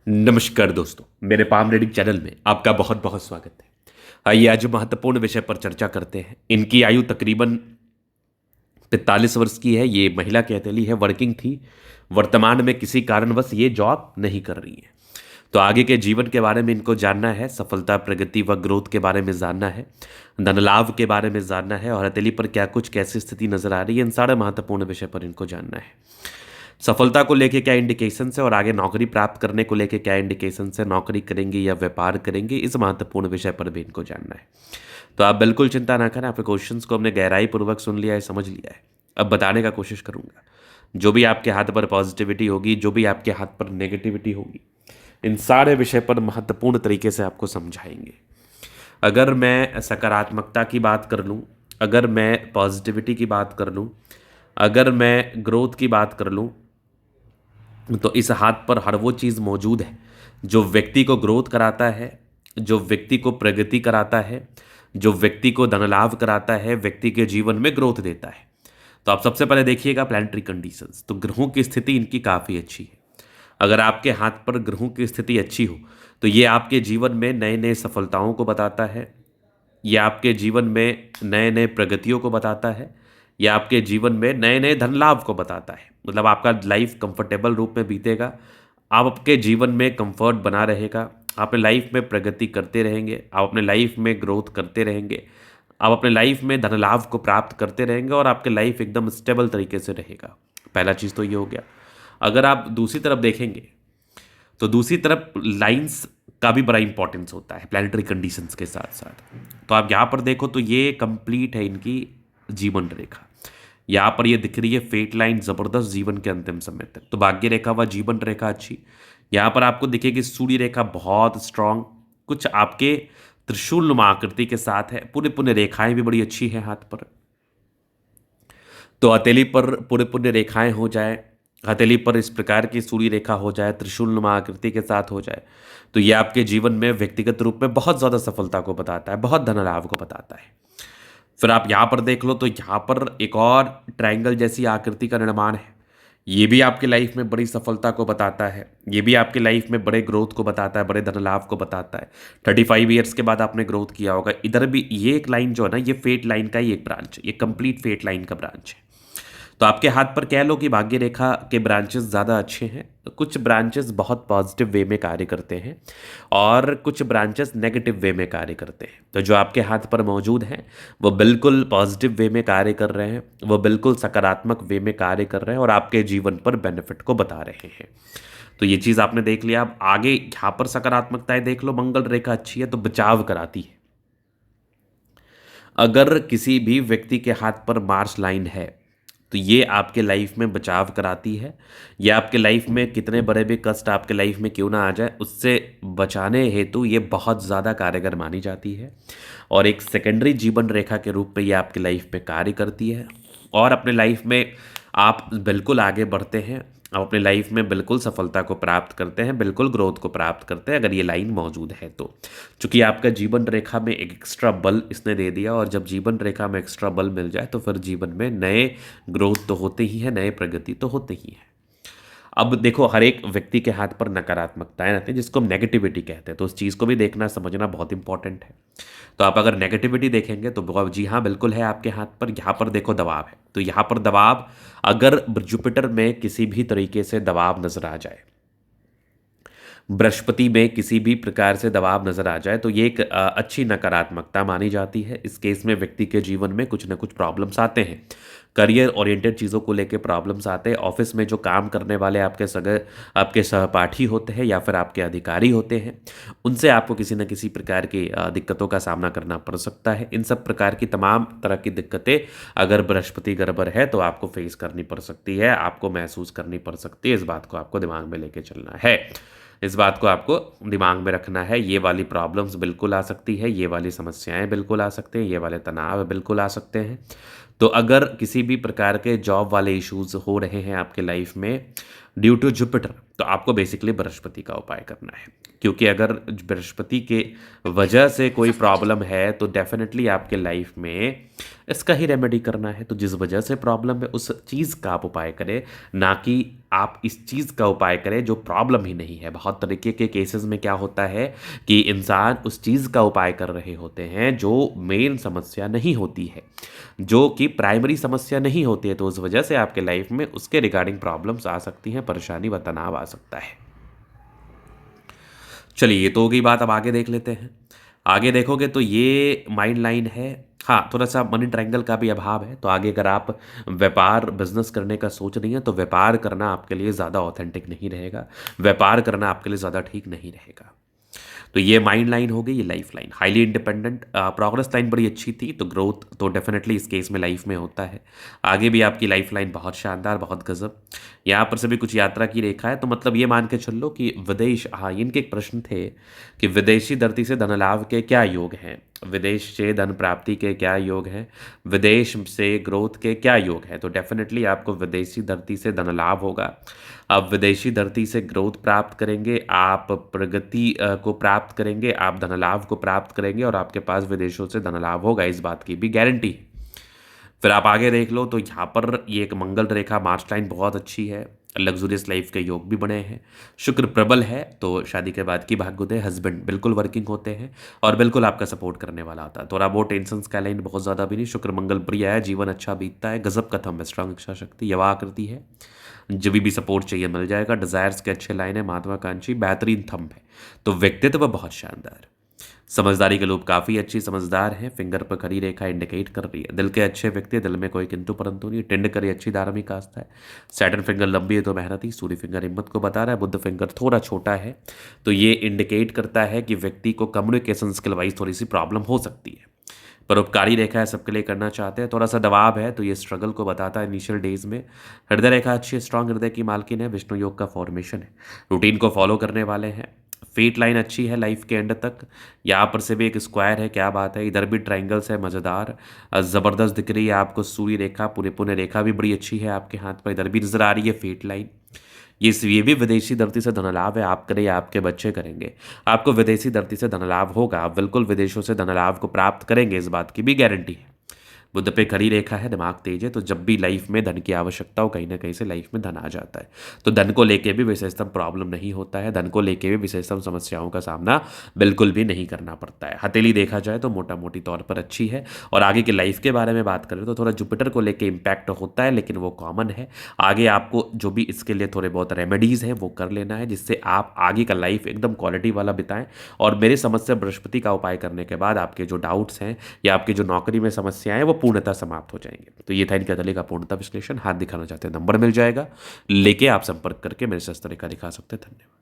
नमस्कार दोस्तों, मेरे पाम रीडिंग चैनल में आपका बहुत बहुत स्वागत है। आइए आज महत्वपूर्ण विषय पर चर्चा करते हैं। इनकी आयु तकरीबन 45 वर्ष की है। ये महिला की हथेली है, वर्किंग थी। वर्तमान में किसी कारणवश ये जॉब नहीं कर रही है। तो आगे के जीवन के बारे में इनको जानना है, सफलता, प्रगति व ग्रोथ के बारे में जानना है, धन लाभ के बारे में जानना है और हथेली पर क्या कुछ कैसी स्थिति नजर आ रही है, इन सारे महत्वपूर्ण विषय पर इनको जानना है। सफलता को लेके क्या इंडिकेशन है और आगे नौकरी प्राप्त करने को लेके क्या इंडिकेशन है, नौकरी करेंगे या व्यापार करेंगे, इस महत्वपूर्ण विषय पर भी इनको जानना है। तो आप बिल्कुल चिंता ना करें, आपके क्वेश्चंस को हमने गहराई पूर्वक सुन लिया है, समझ लिया है। अब बताने का कोशिश करूंगा। जो भी आपके हाथ पर पॉजिटिविटी होगी, जो भी आपके हाथ पर नेगेटिविटी होगी, इन सारे विषय पर महत्वपूर्ण तरीके से आपको समझाएंगे। अगर मैं सकारात्मकता की बात कर लूँ, अगर मैं पॉजिटिविटी की बात कर लूँ, अगर मैं ग्रोथ की बात कर लूँ, तो इस हाथ पर हर वो चीज़ मौजूद है जो व्यक्ति को ग्रोथ कराता है, जो व्यक्ति को प्रगति कराता है, जो व्यक्ति को धन लाभ कराता है, व्यक्ति के जीवन में ग्रोथ देता है। तो आप सबसे पहले देखिएगा प्लानिटरी कंडीशंस। तो ग्रहों की स्थिति इनकी काफ़ी अच्छी है। अगर आपके हाथ पर ग्रहों की स्थिति अच्छी हो तो ये आपके जीवन में नए नए सफलताओं को बताता है, ये आपके जीवन में नए नए प्रगतियों को बताता है, या आपके जीवन में नए नए धन लाभ को बताता है। मतलब आपका लाइफ कंफर्टेबल रूप में बीतेगा, आपके जीवन में कंफर्ट बना रहेगा, आप अपने लाइफ में प्रगति करते रहेंगे, आप अपने लाइफ में ग्रोथ करते रहेंगे, आप अपने लाइफ में धन लाभ को प्राप्त करते रहेंगे और आपके लाइफ एकदम स्टेबल तरीके से रहेगा। पहला चीज़ तो ये हो गया। अगर आप दूसरी तरफ देखेंगे तो दूसरी तरफ लाइंस का भी बड़ा इंपॉर्टेंस होता है प्लानिटरी कंडीशंस के साथ साथ। तो आप यहाँ पर देखो तो ये कंप्लीट है इनकी जीवन रेखा। यहाँ पर ये दिख रही है फेट लाइन, जबरदस्त जीवन के अंतिम समय तक। तो भाग्य रेखा व जीवन रेखा अच्छी। यहाँ पर आपको दिखेगी सूर्य रेखा बहुत स्ट्रांग, कुछ आपके त्रिशूल नुमा आकृति के साथ है। पूरे पुण्य रेखाएं भी बड़ी अच्छी है हाथ पर। तो हथेली पर पूरे पुण्य रेखाएं हो जाए, हथेली पर इस प्रकार की सूर्य रेखा हो जाए, त्रिशूल नुमा आकृति के साथ हो जाए, तो ये आपके जीवन में व्यक्तिगत रूप में बहुत ज़्यादा सफलता को बताता है, बहुत धन लाभ को बताता है। फिर आप यहाँ पर देख लो तो यहाँ पर एक और ट्रायंगल जैसी आकृति का निर्माण है। ये भी आपकी लाइफ में बड़ी सफलता को बताता है, ये भी आपकी लाइफ में बड़े ग्रोथ को बताता है, बड़े धन लाभ को बताता है। 35 ईयर्स के बाद आपने ग्रोथ किया होगा। इधर भी ये एक लाइन जो है ना, ये फेट लाइन का ही एक ब्रांच है, ये कंप्लीट फेट लाइन का ब्रांच है। तो आपके हाथ पर कह लो कि भाग्य रेखा के ब्रांचेस ज़्यादा अच्छे हैं। कुछ ब्रांचेस बहुत पॉजिटिव वे में कार्य करते हैं और कुछ ब्रांचेस नेगेटिव वे में कार्य करते हैं। तो जो आपके हाथ पर मौजूद हैं वो बिल्कुल पॉजिटिव वे में कार्य कर रहे हैं, वो बिल्कुल सकारात्मक वे में कार्य कर रहे हैं और आपके जीवन पर बेनिफिट को बता रहे हैं। तो ये चीज़ आपने देख लिया। अब आगे यहाँ पर सकारात्मकताएं देख लो। मंगल रेखा अच्छी है तो बचाव कराती है। अगर किसी भी व्यक्ति के हाथ पर मार्स लाइन है तो ये आपके लाइफ में बचाव कराती है। ये आपके लाइफ में कितने बड़े भी कष्ट आपके लाइफ में क्यों ना आ जाए, उससे बचाने हेतु ये बहुत ज़्यादा कारगर मानी जाती है और एक सेकेंडरी जीवन रेखा के रूप में ये आपकी लाइफ में कार्य करती है। और अपने लाइफ में आप बिल्कुल आगे बढ़ते हैं, आप अपने लाइफ में बिल्कुल सफलता को प्राप्त करते हैं, बिल्कुल ग्रोथ को प्राप्त करते हैं अगर ये लाइन मौजूद है तो। चूंकि आपका जीवन रेखा में एक एक्स्ट्रा बल इसने दे दिया और जब जीवन रेखा में एक्स्ट्रा बल मिल जाए तो फिर जीवन में नए ग्रोथ तो होते ही हैं, नए प्रगति तो होते ही हैं। अब देखो हर एक व्यक्ति के हाथ पर नकारात्मकताएं रहती हैं जिसको हम नेगेटिविटी कहते हैं, तो उस चीज़ को भी देखना समझना बहुत इंपॉर्टेंट है। तो आप अगर नेगेटिविटी देखेंगे तो जी हाँ बिल्कुल है आपके हाथ पर। यहाँ पर देखो दबाव है, तो यहाँ पर दबाव, अगर जुपिटर में किसी भी तरीके से दबाव नजर आ जाए, बृहस्पति में किसी भी प्रकार से दबाव नजर आ जाए तो ये एक अच्छी नकारात्मकता मानी जाती है। इस केस में व्यक्ति के जीवन में कुछ ना कुछ प्रॉब्लम्स आते हैं, करियर ओरिएंटेड चीज़ों को लेके प्रॉब्लम्स आते हैं। ऑफिस में जो काम करने वाले आपके सहपाठी होते हैं या फिर आपके अधिकारी होते हैं, उनसे आपको किसी न किसी प्रकार की दिक्कतों का सामना करना पड़ सकता है। इन सब प्रकार की तमाम तरह की दिक्कतें अगर बृहस्पति गड़बड़ है तो आपको फेस करनी पड़ सकती है, आपको महसूस करनी पड़ सकती है। इस बात को आपको दिमाग में लेके चलना है, इस बात को आपको दिमाग में रखना है। ये वाली प्रॉब्लम्स बिल्कुल आ सकती है, ये वाली समस्याएं बिल्कुल आ सकते हैं, ये वाले तनाव बिल्कुल आ सकते हैं। तो अगर किसी भी प्रकार के जॉब वाले इश्यूज हो रहे हैं आपके लाइफ में ड्यू टू जुपिटर, तो आपको बेसिकली बृहस्पति का उपाय करना है, क्योंकि अगर बृहस्पति के वजह से कोई प्रॉब्लम है तो डेफिनेटली आपके लाइफ में इसका ही रेमेडी करना है। तो जिस वजह से प्रॉब्लम है उस चीज़ का आप उपाय करें, ना कि आप इस चीज़ का उपाय करें जो प्रॉब्लम ही नहीं है। बहुत तरीके के केसेस में क्या होता है कि इंसान उस चीज़ का उपाय कर रहे होते हैं जो मेन समस्या नहीं होती है, जो कि प्राइमरी समस्या नहीं होती है, तो उस वजह से आपके लाइफ में उसके रिगार्डिंग प्रॉब्लम्स आ सकती हैं, परेशानी व तनाव आ सकता है। चलिए, ये तो हो गई बात। अब आगे देख लेते हैं। आगे देखोगे तो ये माइंड लाइन है। हाँ, थोड़ा सा मनी ट्रायंगल का भी अभाव है, तो आगे अगर आप व्यापार बिजनेस करने का सोच रही हैं तो व्यापार करना आपके लिए ज़्यादा ऑथेंटिक नहीं रहेगा, व्यापार करना आपके लिए ज़्यादा ठीक नहीं रहेगा। तो ये माइंड लाइन हो गई, ये life line highly independent. Progress line बड़ी अच्छी थी, तो ग्रोथ तो डेफिनेटली इस केस में लाइफ में होता है। आगे भी आपकी लाइफ लाइन बहुत शानदार, बहुत गजब। यहाँ पर से भी कुछ यात्रा की रेखा है, तो मतलब ये मान के चल लो कि विदेश, हाँ इनके एक प्रश्न थे कि विदेशी धरती से धन लाभ के क्या योग हैं, विदेश से धन प्राप्ति के क्या योग हैं, विदेश से ग्रोथ के क्या योग हैं। तो डेफिनेटली आपको विदेशी धरती से धन लाभ होगा। आप विदेशी धरती से ग्रोथ प्राप्त करेंगे, आप प्रगति को प्राप्त करेंगे, आप धन लाभ को प्राप्त करेंगे और आपके पास विदेशों से धन लाभ होगा, इस बात की भी गारंटी है। फिर आप आगे देख लो तो यहाँ पर ये एक मंगल रेखा मार्च लाइन बहुत अच्छी है, लग्जूरियस लाइफ के योग भी बने हैं, शुक्र प्रबल है, तो शादी के बाद की भाग्योदय, हस्बैंड बिल्कुल वर्किंग होते हैं और बिल्कुल आपका सपोर्ट करने वाला होता है। थोड़ा बहुत टेंशन का लाइन बहुत ज़्यादा भी नहीं, शुक्र मंगल प्रिय है, जीवन अच्छा बीतता है, गजब कथम है, स्ट्रांग इच्छा शक्ति, यवा आकृति है, जब भी सपोर्ट चाहिए मिल जाएगा, डिजायर्स के अच्छे लाइन है, महत्वाकांक्षी, बेहतरीन थंब है, तो व्यक्तित्व बहुत शानदार। समझदारी के लोग काफ़ी अच्छी समझदार हैं, फिंगर पर खड़ी रेखा इंडिकेट कर रही है, दिल के अच्छे व्यक्ति, दिल में कोई किंतु परंतु नहीं, टिंड करी अच्छी धार्मिक आस्था है, सैटर्न फिंगर लंबी है तो मेहनती, सूर्य फिंगर हिम्मत को बता रहा है, बुद्ध फिंगर थोड़ा छोटा है, तो ये इंडिकेट करता है कि व्यक्ति को कम्युनिकेशन स्किल वाइज थोड़ी सी प्रॉब्लम हो सकती है। परोपकारी रेखा है, सबके लिए करना चाहते हैं, थोड़ा सा दबाव है, तो ये स्ट्रगल को बताता है इनिशियल डेज में। हृदय रेखा अच्छी है, स्ट्रांग हृदय की मालकिन है, विष्णु योग का फॉर्मेशन है, रूटीन को फॉलो करने वाले हैं, फेट लाइन अच्छी है लाइफ के एंड तक। यहाँ पर से भी एक स्क्वायर है, क्या बात है, इधर भी ट्राइंगल्स है, मज़ेदार ज़बरदस्त दिख रही है आपको। सूर्य रेखा, पूरे पुण्य रेखा भी बड़ी अच्छी है आपके हाथ पर, इधर भी नजर आ रही है फेट लाइन। ये भी विदेशी धरती से धन लाभ है, आप करें या आपके बच्चे करेंगे, आपको विदेशी धरती से धन लाभ होगा, आप बिल्कुल विदेशों से धन लाभ को प्राप्त करेंगे, इस बात की भी गारंटी है। बुध पे खड़ी रेखा है, दिमाग तेज है, तो जब भी लाइफ में धन की आवश्यकता हो कहीं ना कहीं से लाइफ में धन आ जाता है। तो धन को लेके भी विशेषतम प्रॉब्लम नहीं होता है, धन को लेके भी विशेषतम समस्याओं का सामना बिल्कुल भी नहीं करना पड़ता है। हथेली देखा जाए तो मोटा मोटी तौर पर अच्छी है। और आगे की लाइफ के बारे में बात करें तो थोड़ा जुपिटर को लेके इम्पैक्ट होता है, लेकिन वो कॉमन है। आगे आपको जो भी इसके लिए थोड़े बहुत रेमेडीज़ हैं वो कर लेना है, जिससे आप आगे का लाइफ एकदम क्वालिटी वाला बिताएं। और मेरी समझ से बृहस्पति का उपाय करने के बाद आपके जो डाउट्स हैं या आपकी जो नौकरी में समस्याएं हैं वो पूर्णतः समाप्त हो जाएंगे। तो ये था इनके अदले का पूर्णतः विश्लेषण। हाथ दिखाना चाहते हैं, नंबर मिल जाएगा, लेके आप संपर्क करके मेरे से इस तरह का दिखा सकते हैं। धन्यवाद।